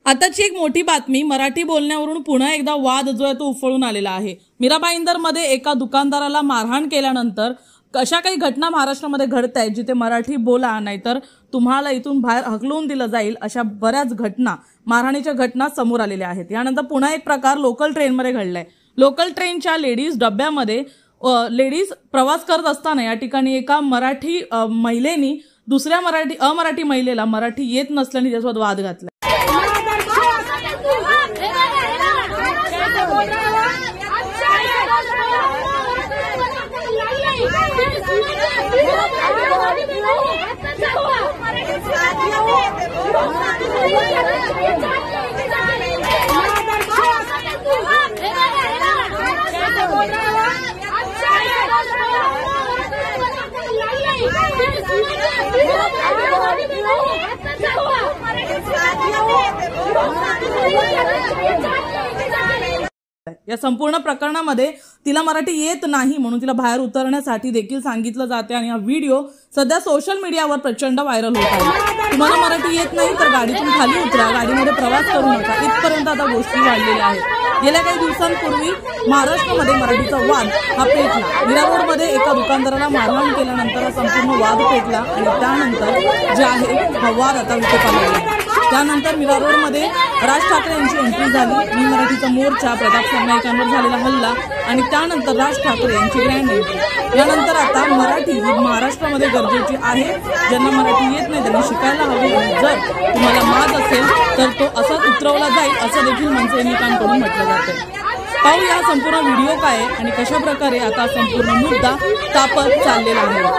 आताची एक मोठी बातमी, मराठी बोलण्यावरून पुन्हा एकदा वाद जो आहे तो उफळून आलेला आहे। मीरा भाईंदरमध्ये एका दुकानदाराला मारहाण केल्यानंतर अशा काही घटना महाराष्ट्रामध्ये घडत आहेत जिथे मराठी बोला नाहीतर तुम्हाला इथून बाहेर हकलून दिलं जाईल, अशा बऱ्याच घटना, मारहाणीच्या घटना समोर आलेल्या आहेत। यानंतर पुन्हा एक प्रकार लोकल ट्रेनमध्ये घडलाय। लोकल ट्रेनच्या लेडीज डब्यामध्ये लेडीज प्रवास करत असताना या ठिकाणी एका मराठी महिलेनी दुसऱ्या अमराठी महिलेला मराठी येत नसल्याने त्याच्यासोबत वाद घातला। या संपूर्ण प्रकरणामध्ये तिला मराठी येत नाही म्हणून तिला बाहेर उतरण्यासाठी देखील सांगितलं जाते आणि हा व्हिडिओ सध्या सोशल मीडियावर प्रचंड व्हायरल होत आहे। तुम्हाला मराठी येत नाही तर गाडीतून खाली उतरा, गाडीमध्ये प्रवास करू नका, इथपर्यंत आता गोष्टी वाढलेल्या आहेत। गेल्या काही दिवसांपूर्वी महाराष्ट्रामध्ये मराठीचा वाद हा पेटला। मीरा रोडमध्ये एका दुकानदाराला मारहाण केल्यानंतर हा संपूर्ण वाद पेटला आणि त्यानंतर जे आहे हा वाद आता विकोपाला गेला। त्यानंतर मीरा रोडमध्ये राज ठाकरे यांची एंट्री झाली। मी मराठीचा मोर्चा, प्रताप सरनाईकांवर झालेला हल्ला आणि त्यानंतर राज ठाकरे यांची ग्रँड एंट्री। यानंतर आता मराठी ही महाराष्ट्रामध्ये गरजेची आहे। ज्यांना मराठी येत नाही त्यांनी शिकायला हवी आणि जर तुम्हाला माज असेल तर तो असाच उतरवला जाईल असं देखील मनसैनिकांकडून म्हटलं जातं। पाहूया संपूर्ण व्हिडिओ काय आणि कशा प्रकारे आता संपूर्ण मुद्दा तापत चाललेला आहे।